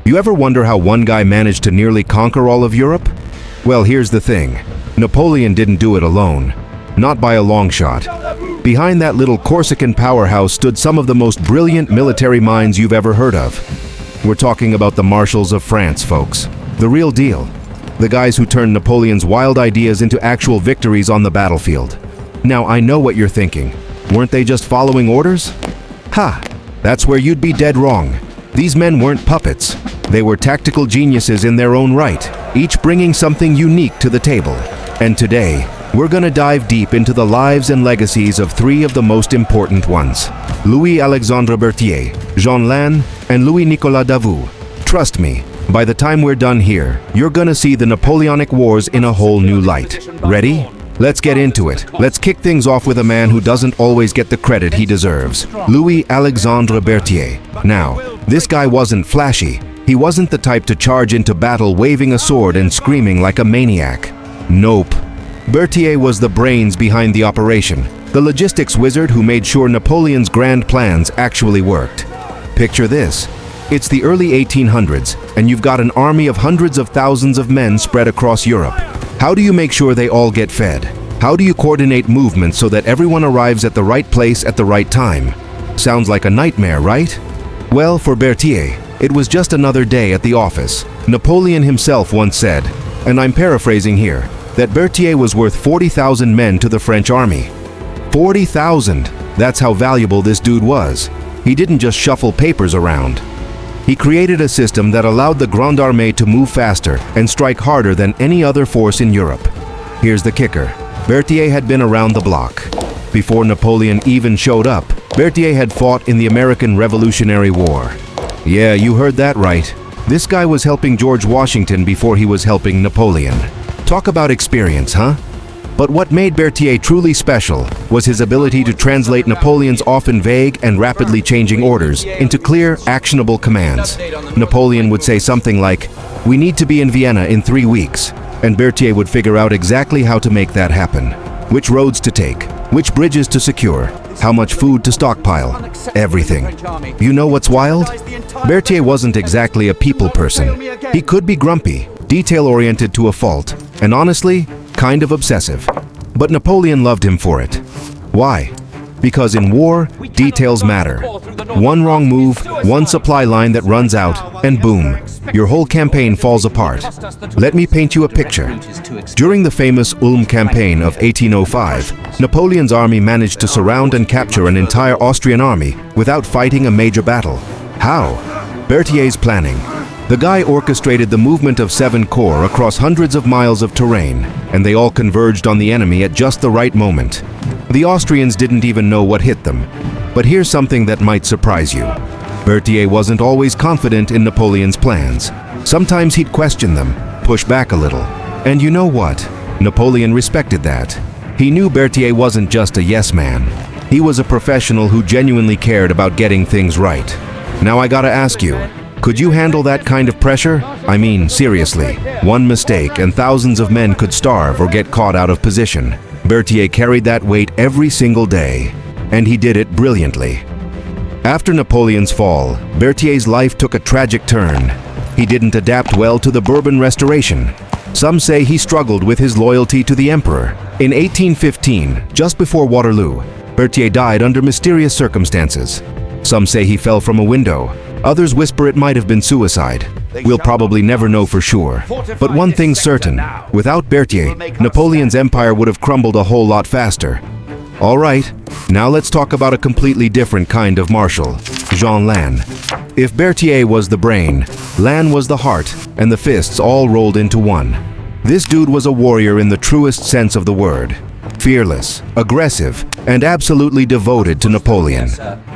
You ever wonder how one guy managed to nearly conquer all of Europe? Well, here's the thing. Napoleon didn't do it alone. Not by a long shot. Behind that little Corsican powerhouse stood some of the most brilliant military minds you've ever heard of. We're talking about the Marshals of France, folks. The real deal. The guys who turned Napoleon's wild ideas into actual victories on the battlefield. Now, I know what you're thinking. Weren't they just following orders? Ha! That's where you'd be dead wrong. These men weren't puppets. They were tactical geniuses in their own right, each bringing something unique to the table. And today, we're gonna dive deep into the lives and legacies of three of the most important ones: Louis-Alexandre Berthier, Jean Lannes, and Louis-Nicolas Davout. Trust me, by the time we're done here, you're gonna see the Napoleonic Wars in a whole new light. Ready? Let's get into it. Let's kick things off with a man who doesn't always get the credit he deserves: Louis-Alexandre Berthier. Now, this guy wasn't flashy. He wasn't the type to charge into battle waving a sword and screaming like a maniac. Nope. Berthier was the brains behind the operation, the logistics wizard who made sure Napoleon's grand plans actually worked. Picture this. It's the early 1800s, and you've got an army of hundreds of thousands of men spread across Europe. How do you make sure they all get fed? How do you coordinate movements so that everyone arrives at the right place at the right time? Sounds like a nightmare, right? Well, for Berthier, it was just another day at the office. Napoleon himself once said, and I'm paraphrasing here, that Berthier was worth 40,000 men to the French army. 40,000! That's how valuable this dude was. He didn't just shuffle papers around. He created a system that allowed the Grande Armée to move faster and strike harder than any other force in Europe. Here's the kicker. Berthier had been around the block. Before Napoleon even showed up, Berthier had fought in the American Revolutionary War. Yeah, you heard that right. This guy was helping George Washington before he was helping Napoleon. Talk about experience, huh? But what made Berthier truly special was his ability to translate Napoleon's often vague and rapidly changing orders into clear, actionable commands. Napoleon would say something like, "We need to be in Vienna in 3 weeks," and Berthier would figure out exactly how to make that happen. Which roads to take, which bridges to secure, how much food to stockpile, everything. You know what's wild? Berthier wasn't exactly a people person. He could be grumpy, detail-oriented to a fault, and honestly, kind of obsessive. But Napoleon loved him for it. Why? Because in war, details matter. One wrong move, one supply line that runs out, and boom, your whole campaign falls apart. Let me paint you a picture. During the famous Ulm campaign of 1805, Napoleon's army managed to surround and capture an entire Austrian army without fighting a major battle. How? Berthier's planning. The guy orchestrated the movement of 7 corps across hundreds of miles of terrain, and they all converged on the enemy at just the right moment. The Austrians didn't even know what hit them. But here's something that might surprise you. Berthier wasn't always confident in Napoleon's plans. Sometimes he'd question them, push back a little. And you know what? Napoleon respected that. He knew Berthier wasn't just a yes man. He was a professional who genuinely cared about getting things right. Now I gotta ask you, could you handle that kind of pressure? I mean, seriously, one mistake and thousands of men could starve or get caught out of position. Berthier carried that weight every single day, and he did it brilliantly. After Napoleon's fall, Berthier's life took a tragic turn. He didn't adapt well to the Bourbon Restoration. Some say he struggled with his loyalty to the emperor. In 1815, just before Waterloo, Berthier died under mysterious circumstances. Some say he fell from a window. Others whisper it might have been suicide. We'll probably never know for sure. But one thing's certain, without Berthier, Napoleon's empire would have crumbled a whole lot faster. All right, now let's talk about a completely different kind of marshal, Jean Lannes. If Berthier was the brain, Lannes was the heart, and the fists all rolled into one. This dude was a warrior in the truest sense of the word. Fearless, aggressive, and absolutely devoted to Napoleon.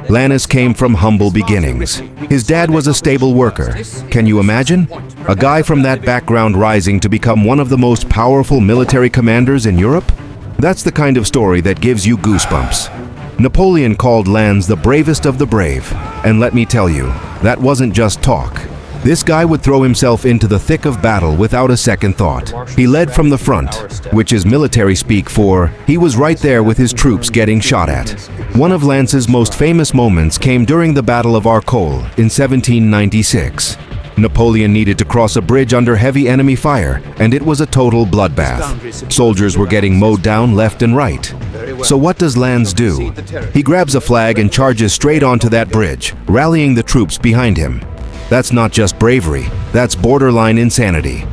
Lannes came from humble beginnings. His dad was a stable worker. Can you imagine? A guy from that background rising to become one of the most powerful military commanders in Europe? That's the kind of story that gives you goosebumps. Napoleon called Lannes the bravest of the brave. And let me tell you, that wasn't just talk. This guy would throw himself into the thick of battle without a second thought. He led from the front, which is military speak for he was right there with his troops getting shot at. One of Lannes's most famous moments came during the Battle of Arcole in 1796. Napoleon needed to cross a bridge under heavy enemy fire, and it was a total bloodbath. Soldiers were getting mowed down left and right. So what does Lannes do? He grabs a flag and charges straight onto that bridge, rallying the troops behind him. That's not just bravery, that's borderline insanity.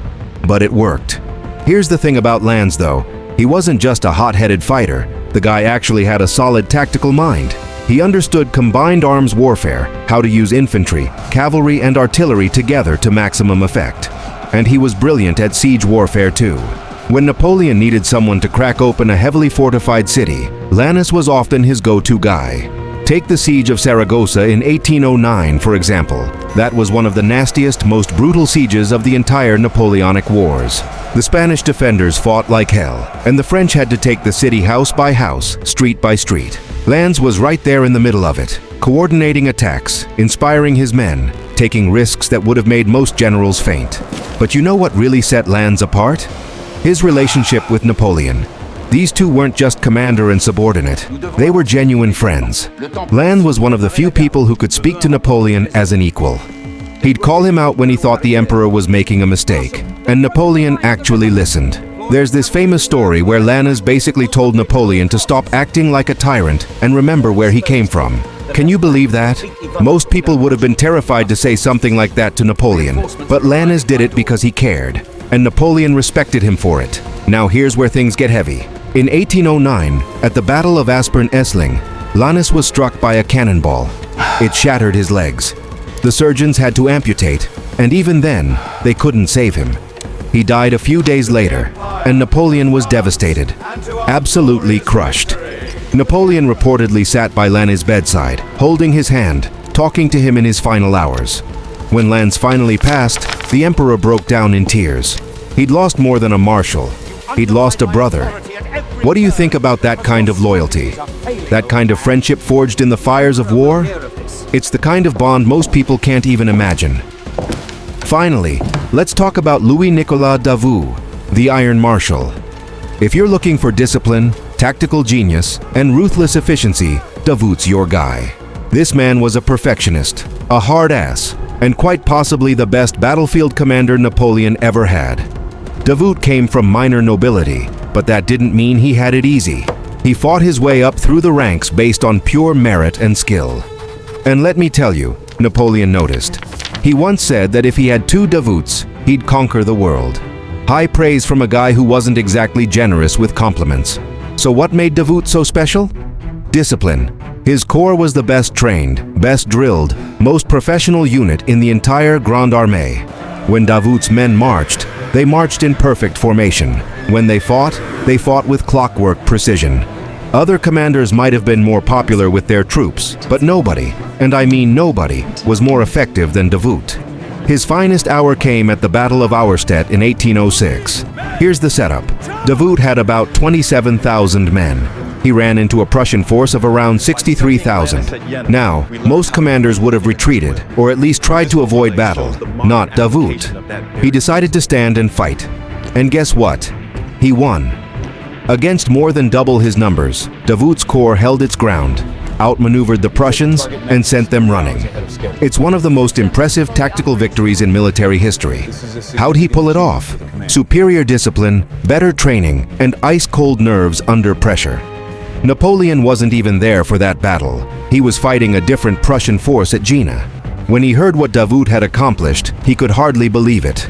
But it worked. Here's the thing about Lannes though. He wasn't just a hot-headed fighter. The guy actually had a solid tactical mind. He understood combined arms warfare, how to use infantry, cavalry, and artillery together to maximum effect. And he was brilliant at siege warfare too. When Napoleon needed someone to crack open a heavily fortified city, Lannes was often his go-to guy. Take the siege of Saragossa in 1809, for example. That was one of the nastiest, most brutal sieges of the entire Napoleonic Wars. The Spanish defenders fought like hell, and the French had to take the city house by house, street by street. Lannes was right there in the middle of it, coordinating attacks, inspiring his men, taking risks that would have made most generals faint. But you know what really set Lannes apart? His relationship with Napoleon. These two weren't just commander and subordinate, they were genuine friends. Lannes was one of the few people who could speak to Napoleon as an equal. He'd call him out when he thought the emperor was making a mistake, and Napoleon actually listened. There's this famous story where Lannes basically told Napoleon to stop acting like a tyrant and remember where he came from. Can you believe that? Most people would have been terrified to say something like that to Napoleon, but Lannes did it because he cared, and Napoleon respected him for it. Now here's where things get heavy. In 1809, at the Battle of Aspern-Essling, Lannes was struck by a cannonball. It shattered his legs. The surgeons had to amputate, and even then, they couldn't save him. He died a few days later, and Napoleon was devastated, absolutely crushed. Napoleon reportedly sat by Lannes' bedside, holding his hand, talking to him in his final hours. When Lannes finally passed, the emperor broke down in tears. He'd lost more than a marshal. He'd lost a brother. What do you think about that kind of loyalty? That kind of friendship forged in the fires of war? It's the kind of bond most people can't even imagine. Finally, let's talk about Louis-Nicolas Davout, the Iron Marshal. If you're looking for discipline, tactical genius, and ruthless efficiency, Davout's your guy. This man was a perfectionist, a hard ass, and quite possibly the best battlefield commander Napoleon ever had. Davout came from minor nobility, but that didn't mean he had it easy. He fought his way up through the ranks based on pure merit and skill. And let me tell you, Napoleon noticed. He once said that if he had 2 Davouts, he'd conquer the world. High praise from a guy who wasn't exactly generous with compliments. So what made Davout so special? Discipline. His corps was the best trained, best drilled, most professional unit in the entire Grande Armée. When Davout's men marched, they marched in perfect formation. When they fought with clockwork precision. Other commanders might have been more popular with their troops, but nobody, and I mean nobody, was more effective than Davout. His finest hour came at the Battle of Auerstedt in 1806. Here's the setup. Davout had about 27,000 men. He ran into a Prussian force of around 63,000. Now, most commanders would have retreated, or at least tried to avoid battle. Not Davout. He decided to stand and fight. And guess what? He won. Against more than double his numbers, Davout's corps held its ground, outmaneuvered the Prussians, and sent them running. It's one of the most impressive tactical victories in military history. How'd he pull it off? Superior discipline, better training, and ice-cold nerves under pressure. Napoleon wasn't even there for that battle. He was fighting a different Prussian force at Jena. When he heard what Davout had accomplished, he could hardly believe it.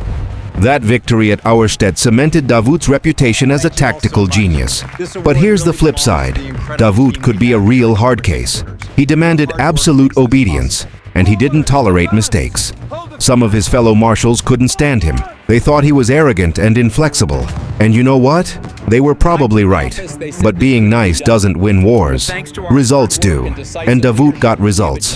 That victory at Auerstedt cemented Davout's reputation as a tactical genius. But here's the flip side. Davout could be a real hard case. He demanded absolute obedience, and he didn't tolerate mistakes. Some of his fellow marshals couldn't stand him. They thought he was arrogant and inflexible. And you know what? They were probably right. But being nice doesn't win wars. Results do. And Davout got results.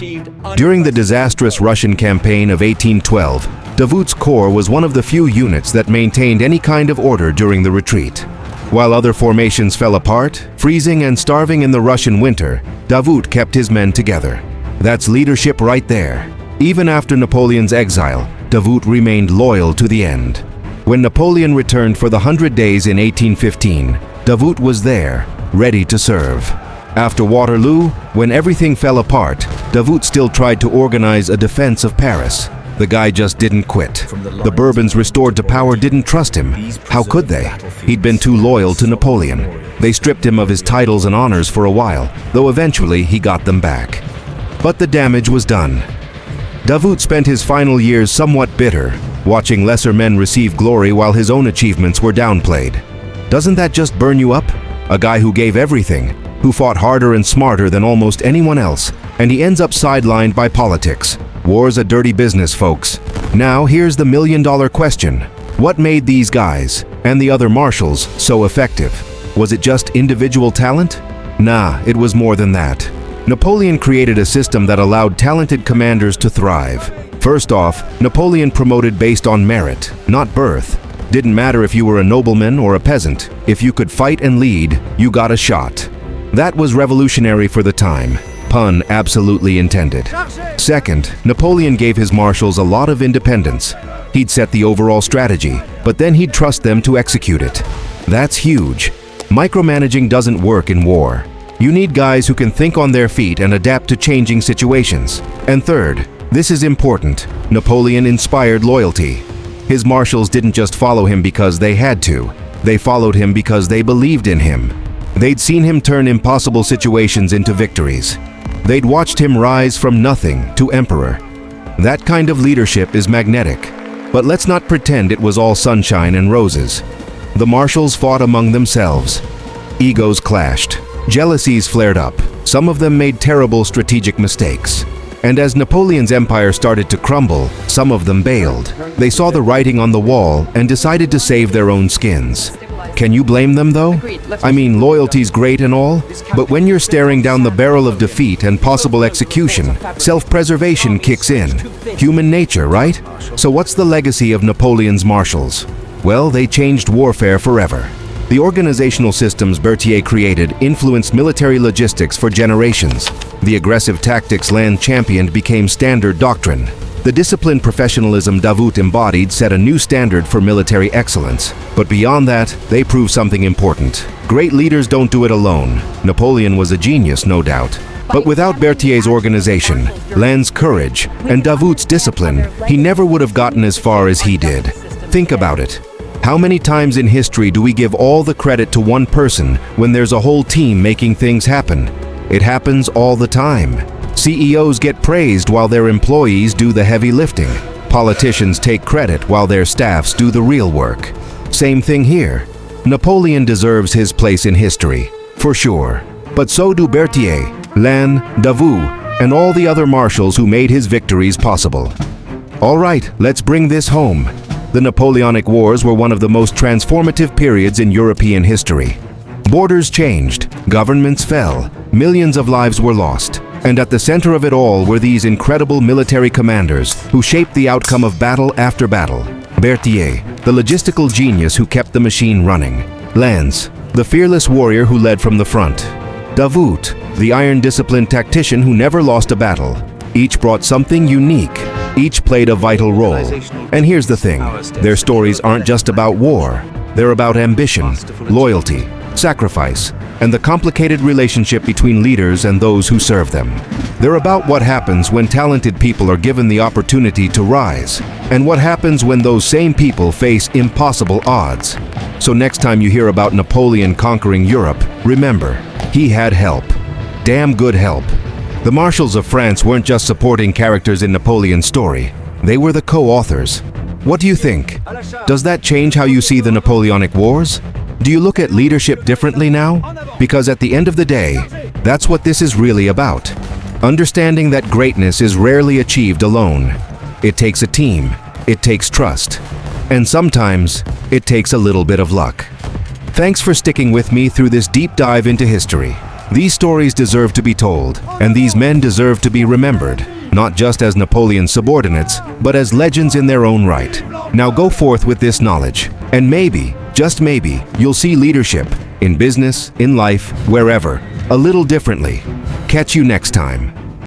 During the disastrous Russian campaign of 1812, Davout's corps was one of the few units that maintained any kind of order during the retreat. While other formations fell apart, freezing and starving in the Russian winter, Davout kept his men together. That's leadership right there. Even after Napoleon's exile, Davout remained loyal to the end. When Napoleon returned for the 100 Days in 1815, Davout was there, ready to serve. After Waterloo, when everything fell apart, Davout still tried to organize a defense of Paris. The guy just didn't quit. The Bourbons restored to power didn't trust him. How could they? He'd been too loyal to Napoleon. They stripped him of his titles and honors for a while, though eventually he got them back. But the damage was done. Davout spent his final years somewhat bitter, watching lesser men receive glory while his own achievements were downplayed. Doesn't that just burn you up? A guy who gave everything, who fought harder and smarter than almost anyone else, and he ends up sidelined by politics. War's a dirty business, folks. Now, here's the million-dollar question. What made these guys, and the other marshals, so effective? Was it just individual talent? Nah, it was more than that. Napoleon created a system that allowed talented commanders to thrive. First off, Napoleon promoted based on merit, not birth. Didn't matter if you were a nobleman or a peasant. If you could fight and lead, you got a shot. That was revolutionary for the time. Pun absolutely intended. Second, Napoleon gave his marshals a lot of independence. He'd set the overall strategy, but then he'd trust them to execute it. That's huge. Micromanaging doesn't work in war. You need guys who can think on their feet and adapt to changing situations. And third, this is important, Napoleon inspired loyalty. His marshals didn't just follow him because they had to. They followed him because they believed in him. They'd seen him turn impossible situations into victories. They'd watched him rise from nothing to emperor. That kind of leadership is magnetic. But let's not pretend it was all sunshine and roses. The marshals fought among themselves. Egos clashed. Jealousies flared up. Some of them made terrible strategic mistakes. And as Napoleon's empire started to crumble, some of them bailed. They saw the writing on the wall and decided to save their own skins. Can you blame them, though? I mean, loyalty's great and all, but when you're staring down the barrel of defeat and possible execution, self-preservation kicks in. Human nature, right? So what's the legacy of Napoleon's marshals? Well, they changed warfare forever. The organizational systems Berthier created influenced military logistics for generations. The aggressive tactics Lannes championed became standard doctrine. The disciplined professionalism Davout embodied set a new standard for military excellence. But beyond that, they proved something important. Great leaders don't do it alone. Napoleon was a genius, no doubt. But without Berthier's organization, Lannes' courage, and Davout's discipline, he never would have gotten as far as he did. Think about it. How many times in history do we give all the credit to one person when there's a whole team making things happen? It happens all the time. CEOs get praised while their employees do the heavy lifting. Politicians take credit while their staffs do the real work. Same thing here. Napoleon deserves his place in history, for sure. But so do Berthier, Lannes, Davout, and all the other marshals who made his victories possible. All right, let's bring this home. The Napoleonic Wars were one of the most transformative periods in European history. Borders changed, governments fell, millions of lives were lost. And at the center of it all were these incredible military commanders who shaped the outcome of battle after battle. Berthier, the logistical genius who kept the machine running. Lannes, the fearless warrior who led from the front. Davout, the iron-disciplined tactician who never lost a battle. Each brought something unique. Each played a vital role. And here's the thing, their stories aren't just about war. They're about ambition, loyalty, sacrifice, and the complicated relationship between leaders and those who serve them. They're about what happens when talented people are given the opportunity to rise, and what happens when those same people face impossible odds. So next time you hear about Napoleon conquering Europe, remember, he had help. Damn good help. The Marshals of France weren't just supporting characters in Napoleon's story. They were the co-authors. What do you think? Does that change how you see the Napoleonic Wars? Do you look at leadership differently now? Because at the end of the day, that's what this is really about. Understanding that greatness is rarely achieved alone. It takes a team, it takes trust, and sometimes it takes a little bit of luck. Thanks for sticking with me through this deep dive into history. These stories deserve to be told, and these men deserve to be remembered, not just as Napoleon's subordinates, but as legends in their own right. Now go forth with this knowledge, and maybe, just maybe, you'll see leadership, in business, in life, wherever, a little differently. Catch you next time.